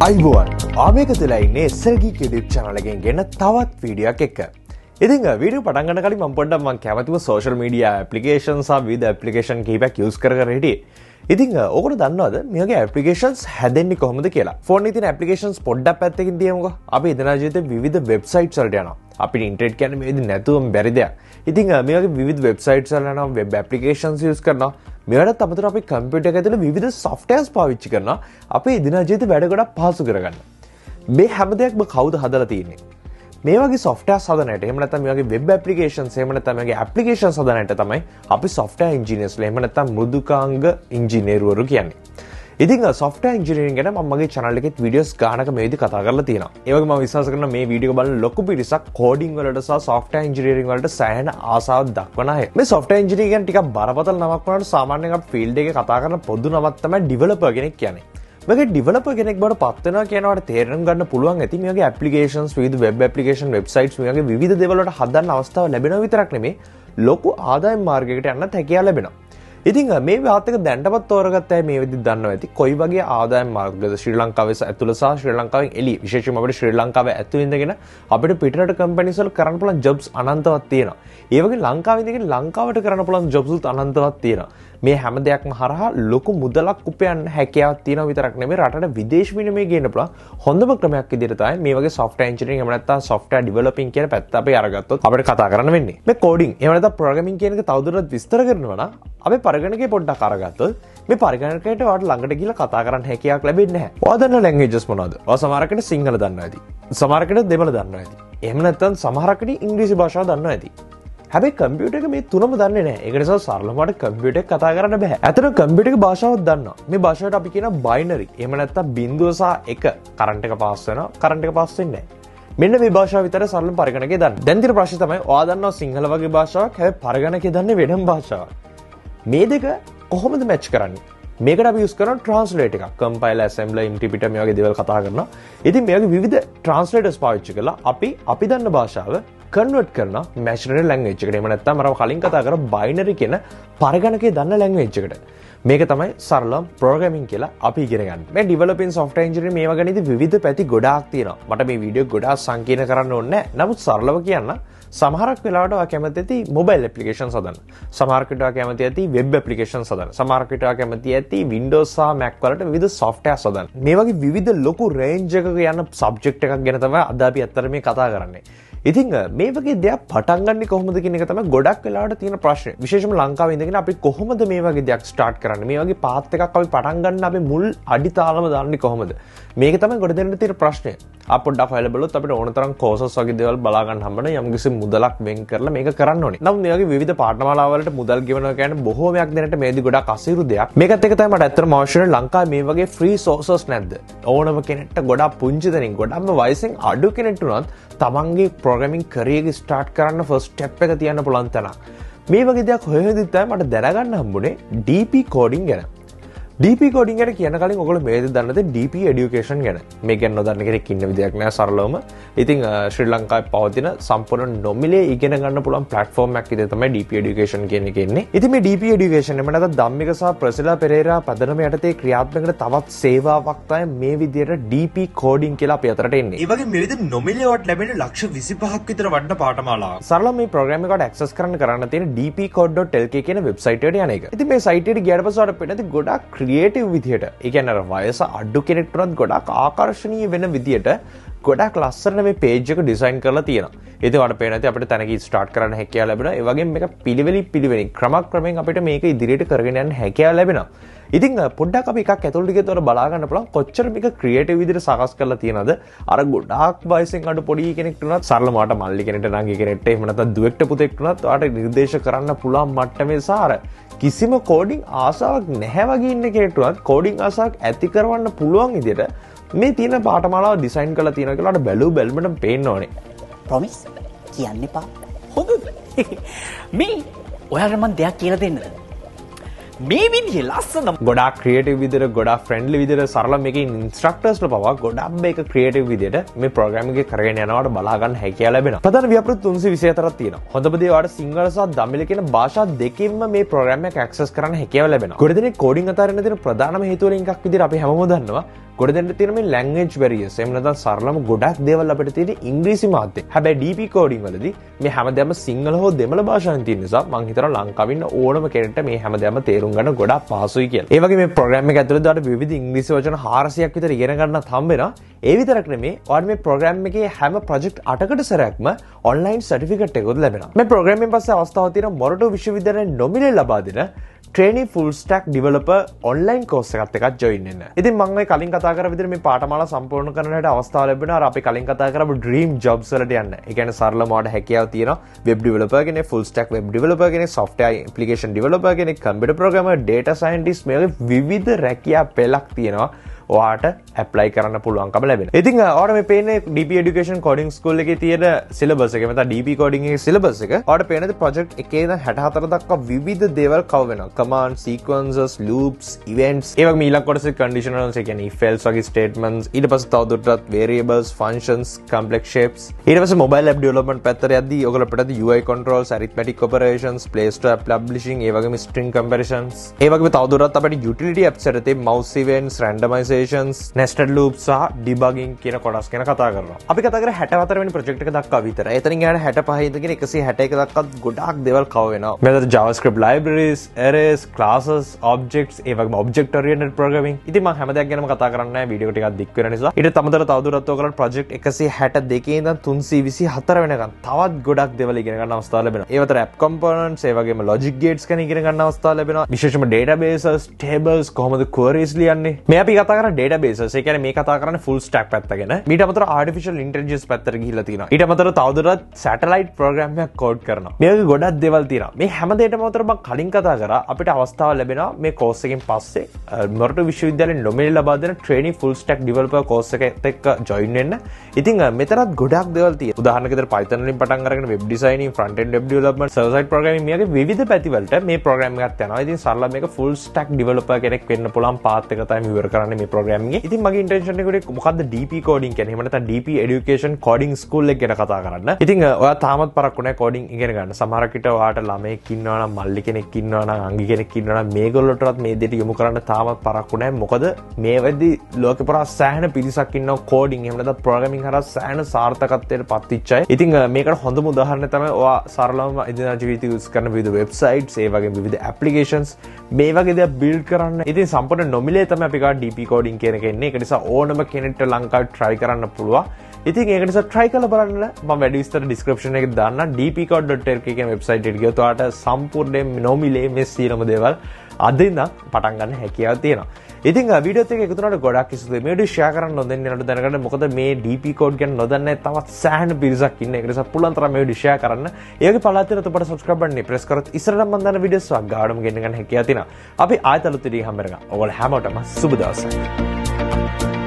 අයිබෝන් ආමේක තුලා ඉන්නේ SL Geek YouTube channel එකෙන් ගෙන තවත් වීඩියෝ එකක් එක්ක. ඉතින් වීඩියෝ පටන් ගන්න කලින් මම පොඩ්ඩක් කැමතිම social media applications සහ විවිධ application කීපයක් use කර හිටියේ. ඉතින් ඔයගොල්ලෝ දන්නවද මේ වගේ applications හැදෙන්නේ කොහොමද කියලා? ෆෝන් එකේ තියෙන applications පොඩ්ඩක් පැත්තකින් තියමුකෝ. අපි එදිනෙදා ජීවිතේ විවිධ websites වලට යනවා. අපිට internet කියන්නේ මේ විදිහ නැතුවම බැරි දෙයක්. ඉතින් මේ වගේ විවිධ websites වල යනවා web applications use කරනවා. මේවට අමතරව අපි කම්පියුටර් එක ඇතුළේ විවිධ softwares පාවිච්චි කරනවා. අපේ එදිනෙදා ජීවිතේ වැඩ ගොඩක් පහසු කරගන්න. මේ හැම දෙයක්ම කවුද හදලා තියෙන්නේ? මේ වගේ softwares හදන්නට එහෙම නැත්නම් මේ වගේ web applications එහෙම නැත්නම් මේ වගේ applications හදන්නට තමයි අපි software engineers ලා එහෙම නැත්නම් මෘදුකාංග ඉංජිනේරුවරු කියන්නේ. ඉතින් software engineering ගැන මම මගේ channel එකේ videos ගානක මේ විදිහ කතා කරලා තියෙනවා. ඒ වගේ මම විශ්වාස කරනවා මේ වීඩියෝ බලන ලොකු පිරිසක් coding වලට සහ software engineering වලට සෑහෙන ආසාවක් දක්වන අය. මේ software engineering කියන්නේ ටිකක් බරපතල නමක් වුණාට සාමාන්‍යයෙන් අපි field එකේ කතා කරන පොදු නමක් තමයි developer කෙනෙක් කියන්නේ. මේක developer කෙනෙක් බවට පත් වෙනවා කියනවාට තේරුම් ගන්න පුළුවන් ඇති මේ වගේ applications විවිධ web application websites මේ වගේ විවිධ දේවල් වලට හදන්න අවස්ථාව ලැබෙනවා විතරක් නෙමෙයි ලොකු ආදායම් මාර්ගයකට යන්නත් හැකියාව ලැබෙනවා. ඉතින් මේ වාත් එක දැන්ටමත් තෝරගත්ත අය මේ විදිහට දන්නවා ඇති කොයි වගේ ආදායම් මාර්ගද ශ්‍රී ලංකාවේ ඇතුළ සහ ශ්‍රී ලංකාවෙන් එළිය විශේෂයෙන්ම අපිට ශ්‍රී ලංකාවේ ඇතුළේ ඉඳගෙන අපිට පිටරට කම්පැනිස් වල කරන්න පුළුවන් jobs අනන්තවත් තියෙනවා. ඒ වගේ ලංකාවේ ඉඳගෙන ලංකාවට කරන්න පුළුවන් jobs උත් අනන්තවත් තියෙනවා. මේ හැම දෙයක්ම හරහා ලොකු මුදලක් උපයන්න හැකියාවක් තියෙනවා විතරක් නෙමෙයි රටට විදේශ විනිමය ගේන්න පුළුවන් හොඳම ක්‍රමයක් විදිහට තමයි මේ වගේ software engineering එහෙම නැත්නම් software developing කියන පැත්ත අපි අරගත්තොත් අපිට කතා කරන්න වෙන්නේ. මේ coding එහෙම නැත්නම් programming කියන එක තවදුරටත් විස්තර කරනවා නම් අපි පරිගණකයේ පොඩ්ඩක් අරගත්තොත් මේ පරිගණකයට ඔයාලට ළඟට ගිහලා කතා කරන්න හැකියාවක් ලැබෙන්නේ නැහැ. ඔයා දන්න languages මොනවද? ඔයා සමහරකට සිංහල දන්නවා ඇති. සමහරකට දෙමළ දන්නවා ඇති. එහෙම නැත්නම් සමහරකට ඉංග්‍රීසි භාෂාව දන්නවා ඇති. හැබැයි කම්පියුටර් එක මේ තුනම දන්නේ නැහැ. ඒක නිසා සරලවම කම්පියුටර් එක කතා කරන්න බෑ. ඇත්තටම කම්පියුටර් එක භාෂාවක් දන්නවා. මේ භාෂාවට අපි කියන බයිනරි. එහෙම නැත්නම් 0 සහ 1 කරන්ට් එක පාස් වෙනවා. කරන්ට් එක පාස් වෙන්නේ නැහැ. මෙන්න මේ භාෂාව විතර සරලම පරිගණකයේ දන්න. දැන් තියෙන ප්‍රශ්නේ තමයි ඔයා දන්නවා සිංහල වගේ භාෂාවක් හැබැයි පරිගණකයේ දන්නේ වෙනම භාෂාවක්. මේ දෙක කොහොමද මැච් කරන්නේ? මේකට අපි යූස් කරන ට්‍රාන්ස්ලේට් එකක්. කම්පයිලර්, ඇසෙම්බලර්, ඉන්ටර්ප්‍රිටර් මේ වගේ දේවල් කතා කරනවා. ඉතින් මේ වගේ විවිධ ට්‍රාන්ස්ලේටර්ස් පාවිච්චි කරලා අපි දන්න භාෂාව කන්වර්ට් කරනවා මැෂිනරි ලැන්ග්වේජ් එකට. එහෙම නැත්නම් අර කලින් කතා කරා බයිනරි කියන පරිගණකයේ දන්න ලැන්ග්වේජ් එකට. මේක තමයි සරලම ප්‍රෝග්‍රෑමින් කියලා අපි ඉගෙන ගන්න. මේ ඩෙවලොපින් software engineering මේවා ගැන ඉතින් විවිධ පැති ගොඩාක් තියෙනවා. මට මේ වීඩියෝ ගොඩාක් සංකීර්ණ කරන්න ඕනේ නැහැ. නමුත් සරලව කියන්න සමහරක් වෙලාවට ඔයා කැමති ඇති mobile applications හදන්න. සමහරකට ඔයා කැමති ඇති web applications හදන්න. සමහරකට ඔයා කැමති ඇති Windows සහ Mac වලට විවිධ softwares හදන්න. මේ වගේ විවිධ ලොකු range එකක යන subject එකක් ගැන තමයි අද අපි අත්තර මේ කතා කරන්නේ. ඉතින් මේ වගේ දෙයක් පටන් ගන්න කොහොමද කියන එක තමයි ගොඩක් වෙලාවට තියෙන ප්‍රශ්නේ. විශේෂයෙන්ම ලංකාවේ ඉඳගෙන අපි කොහොමද මේ වගේ දෙයක් ස්ටාර්ට් කරන්නේ? මේ වගේ පාත් එකක් අපි පටන් ගන්න අපි මුල් අඩිතාලම දාන්නේ කොහොමද? මේක තමයි ගොඩ දෙන්න තියෙන ප්‍රශ්නේ. අප පොඩ්ඩක් හොයලා බලුවොත් අපිට ඕන තරම් courses වගේ දේවල් බලා ගන්න හම්බෙන යම්කිසි මුදලක් වෙන් කරලා මේක කරන්න ඕනේ. නමුත් මේ වගේ විවිධ පාඨමාලා වලට මුදල් ගෙවනවා කියන්නේ බොහෝමයක් දෙනට මේදි ගොඩක් අසීරු දෙයක්. මේකත් එක තමයි මට ඇත්තටම අවශ්‍ය වෙන්නේ ලංකාවේ මේ වගේ free sources නැද්ද? ඕනම කෙනෙක්ට ගොඩක් පුංචි දෙනින් ගොඩක්ම වයසෙන් අඩු කෙනෙක්ට උනත් තමන්ගේ programming career එක start කරන්න first step එක තියන්න පුළුවන් තැන. මේ වගේ දෙයක් හොයද්දි තමයි මට දැනගන්න හම්බුනේ DP coding ගැන. DP coding ගැන කියන කලින් ඔයගොල්ලෝ මේ දේ දන්නද DP education ගැන. මේ ගැන නොදන්න කෙනෙක් ඉන්න විදියක් නෑ සරලවම. ඉතින් ශ්‍රී ලංකාවේ පවතින සම්පූර්ණ නොමිලේ ඉගෙන ගන්න පුළුවන් platform එකක් විදිහට තමයි DP education කියන එක ඉන්නේ. ඉතින් මේ DP education එම නැත්නම් ධම්මික සහ ප්‍රසිලා පෙරේරා පදනම යටතේ ක්‍රියාත්මක වෙන තවත් සේවාවක් තමයි මේ විදිහට DP coding කියලා අපි අතරට එන්නේ. ඒ වගේ මේ විදිහට නොමිලේවට ලැබෙන ලක්ෂ 25ක් විතර වටින පාඨමාලාවක්. සරලව මේ program එකට access කරන්න තියෙන dpcode.lk කියන website එකට යන එක. ඉතින් මේ site එකට ගියාට පස්සේ ඔයාලට පේනවා ගොඩක් ක්‍රියේටිව් විදියට ඒ කියන්නේ අර වයස අඩු කෙනෙක්ට උනත් ගොඩක් ආකර්ශනීය වෙන විදියට ගොඩක් ලස්සන මේ page එක ඩිසයින් කරලා තියෙනවා. ඉතින් ඔයාලට පේන ඇති අපිට තැනකින් ස්ටාර්ට් කරන්න හැකියාව ලැබෙනවා. ඒ වගේම මේක පිළිවෙලින් ක්‍රමක්‍රමයෙන් අපිට මේක ඉදිරියට කරගෙන යන්න හැකියාව ලැබෙනවා. ඉතින් පොඩ්ඩක් අපි එකක් ඇතුළට ගියත් ඔයාලා බලා ගන්න පුළුවන් කොච්චර මේක ක්‍රියේටිව් විදියට සකස් කරලා තියෙනවද? අර ගොඩාක් වයසෙන් අඩු පොඩි කෙනෙක්ට උනත් සරල මාට මල්ලි කෙනෙක්ට නංගි කෙනෙක්ට එහෙම නැත්නම් දුවෙක්ට පුතෙක්ට උනත් ඔයාලට නිර්දේශ කරන්න පුළුවන් මට්ටමේ සාර කිසිම කෝඩින් ආසාවක් නැහැ වගේ ඉන්න කෙනෙක්ට උනත් කෝඩින් ආසාවක් ඇති කරවන්න පුළුවන් විදියට මේ තියෙන පාඨමාලාව ඩිසයින් කරලා තියෙනවා කියලා අර බැලු බැලමටම පේන්න ඕනේ. ප්‍රොමිස් කියන්න එපා. හොඳද? මේ ඔයාලට මම දෙයක් කියලා දෙන්නද? මේ විදිහේ ලස්සන ගොඩාක් ක්‍රියේටිව් විදිහට ගොඩාක් ෆ්‍රෙන්ඩ්ලි විදිහට සරල මේකේ ඉන්ස්ට්‍රක්ටර්ස්ලා පවා ගොඩක් මේක ක්‍රියේටිව් විදිහට මේ ප්‍රෝග්‍රෑමින් එක කරගෙන යනවාට බලා ගන්න හැකියාව ලැබෙනවා. ප්‍රධාන ව්‍යාපෘති 324ක් තියෙනවා. හොඳම දේ ඔයාලට සිංහල සහ දමිළ කියන භාෂා දෙකෙන්ම මේ ප්‍රෝග්‍රෑම් එක ඇක්සස් කරන්න හැකියාව ලැබෙනවා. ගොඩ දෙනෙක් කෝඩින් අතරින් තියෙන ප්‍රධානම හේතුව වලින් එකක් විදිහට අපි හැමෝම දන්නවා ගොඩ දෙන්න තියෙන මේ language barriers එහෙම නැත්නම් සරලම ගොඩක් දේවල් අපිට තියෙන ඉංග්‍රීසි මාධ්‍යයෙන්. හැබැයි DP coding වලදී මේ හැමදේම සිංහල හෝ දෙමළ භාෂාවෙන් තියෙන නිසා මම හිතනවා ලංකාවේ ඉන්න ඕනම කෙනෙක්ට මේ හැමදේම තේරුම් ගන්න ගොඩක් පහසුයි කියලා. ඒ වගේ මේ ප්‍රෝග්‍රෑම් එක ඇතුළත ඔයාලට විවිධ ඉංග්‍රීසි වචන 400ක් විතර ඉගෙන ගන්නත් හම්බ වෙනවා. ඒ විතරක් නෙමෙයි ඔයාලට මේ ප්‍රෝග්‍රෑම් එකේ හැම ප්‍රොජෙක්ට් 8කට සැරයක්ම ඔන්ලයින් සර්ටිෆිකේට් එකකුත් ලැබෙනවා. මේ ප්‍රෝග්‍රෑම් එකෙන් පස්සේ අවස්ථාවක් තියෙනවා මොරටු විශ්වවිද්‍යාලයේ නොමිලේ ලබා දෙන trainee full stack developer online course එකත් එක්ක join වෙන්න. ඉතින් මම ඔය කලින් කතා කරා විදිහට මේ පාඨමාලා සම්පූර්ණ කරන හැට අවස්ථාව ලැබෙනවා. අර අපි කලින් කතා කරපු dream jobs වලට යන්න. ඒ කියන්නේ සරලම ඔයාලට හැකියාව තියෙනවා web developer කෙනෙක්, full stack web developer කෙනෙක්, software application developer කෙනෙක්, computer programmer, data scientist මේ වගේ විවිධ රැකියා පෙළක් තියෙනවා. ඔයාට apply කරන්න පුළුවන්කම ලැබෙනවා. ඉතින් ඔයාලට මේ පේන්නේ DP education coding school එකේ තියෙන syllabus එක. මෙතන DP coding එකේ syllabus එක. ඔයාලට පේන්නේ project එකේ ඉඳන් 64 දක්වා විවිධ දේවල් cover වෙනවා. command, sequences, loops, events. ඒ වගේම ඊළඟ කොටසේ conditionals, ඒ කියන්නේ if else වගේ statements. ඊට පස්සේ තවදුරටත් variables, functions, complex shapes. ඊට පස්සේ mobile app development පැත්තට යද්දී ඔයගොල්ලෝ පිටත් UI controls, arithmetic operations, play store app publishing, ඒ වගේම string comparisons. ඒ වගේම තවදුරටත් අපිට utility apps වලදී mouse events, randomization, nested loops සහ debugging කියන කොටස් ගැන කතා කරනවා. අපි කතා කරේ 64 වෙනි ප්‍රොජෙක්ට් එක දක්වා විතරයි. එතනින් යන 65 ඉඳගෙන 161 දක්වා ගොඩාක් දේවල් cover වෙනවා. මෙතන JavaScript libraries, arrays, classes, objects, ඒ වගේම object oriented programming. ඉතින් මම හැම දෙයක් ගැනම කතා කරන්නේ නැහැ වීඩියෝ එක ටිකක් දික් වෙන නිසා. ඊට අමතරව තවදුරටත් ඔයගලන්ට ප්‍රොජෙක්ට් 162 ඉඳන් 324 වෙනකන් තවත් ගොඩක් දේවල් ඉගෙන ගන්න අවස්ථාව ලැබෙනවා. ඒ අතර app components, ඒ වගේම logic gates ගැන ඉගෙන ගන්න අවස්ථාව ලැබෙනවා. විශේෂයෙන්ම databases, tables, කොහොමද queries ලියන්නේ. මේ අපි කතා කරන්නේ databases. ඒ කියන්නේ මේ කතා කරන්නේ full stack පැත්ත ගැන. ඊට අමතරව artificial intelligence පැත්තට ගිහිල්ලා තියෙනවා. ඊට අමතරව තවදුරටත් satellite program එකක් code කරනවා. මේ වගේ ගොඩක් දේවල් තියෙනවා. මේ හැම දෙයකටම අතර මම කලින් කතා කරා අපිට අවස්ථාව ලැබෙනවා මේ course එකෙන් පස්සේ මොරටු විශ්වවිද්‍යාලයෙන් නොමිලේ ලබා දෙන trainee full stack developer course එකත් එක්ක join වෙන්න. ඉතින් මෙතනත් ගොඩක් දේවල් තියෙනවා. උදාහරණයක් විදිහට Python වලින් පටන් අරගෙන web designing, front end web development, server side programming මේ වගේ විවිධ පැති වලට මේ program එකත් යනවා. ඉතින් සරලව මේක full stack developer කෙනෙක් වෙන්න පුළුවන් path එක තමයි විවර කරන්නේ මේ program එකේ. ඉතින් මගේ ඉන්ටෙන්ෂන් එක මොකද්ද DP coding කියන්නේ? එහෙම නැත්නම් DP education coding school එක ගැන කතා කරන්න. ඉතින් ඔයා තාමත් පරක්කු නැහැ coding ඉගෙන ගන්න. සමහරක් විට ඔයාට ළමයෙක් ඉන්නවා නම්, මල්ලි කෙනෙක් ඉන්නවා නම්, අංගි කෙනෙක් ඉන්නවා නම් මේගොල්ලොටවත් මේ දෙයට යොමු කරන්න තාමත් පරක්කු නැහැ. මොකද මේ වෙද්දි ලෝකේ පුරා සෑහෙන පිරිසක් ඉන්නවා coding එහෙම නැත්නම් programming හරහා සෑහෙන සාර්ථකත්වයට පත්විච්ච අය. ඉතින් මේකට හොඳම උදාහරණය තමයි ඔයා සරලවම එදිනෙදා ජීවිතේ යූස් කරන විවිධ websites, ඒ වගේ විවිධ applications මේ වගේ දේවල් build කරන්න. ඉතින් සම්පූර්ණ නොමිලේ තමයි අපි ගා DP coding කියන එක එන්නේ. ඒක නිසා ඕනම කෙනෙක්ට ලංකාවේ try කරන්න පුළුවන්. ඉතින් ඒක නිසා try කරලා බලන්න. මම වැඩි විස්තර description එකේ දාන්න. dpcode.lk කියන website එකට ගියොත් ඔයාලට සම්පූර්ණයෙන් නොමිලේ මේ සියලුම දේවල් අද ඉඳන් පටන් ගන්න හැකියාව තියෙනවා. ඉතින් වීඩියෝත් එක එකතු වුණාට ගොඩක් ඉස්සුද මේ වීඩියෝ share කරන්න නොදෙන්න නඩු දැනගන්න. මොකද මේ DP code ගැන නොදන්නේ තවත් සෑහෙන පිරිසක් ඉන්නේ. ඒක නිසා පුළුවන් තරම් මේ වීඩියෝ share කරන්න. ඒ වගේ පළාතට ඔබට subscribe button එක press කරොත් ඉස්සරහට මම දාන වීඩියෝස් ගාඩම ගෙන්න ගන්න හැකියාව තියෙනවා. අපි ආයෙත් අලුත් වීඩියෝ හම්බ වෙනවා. ඔයාලා හැමෝටම සුබ දවසක්.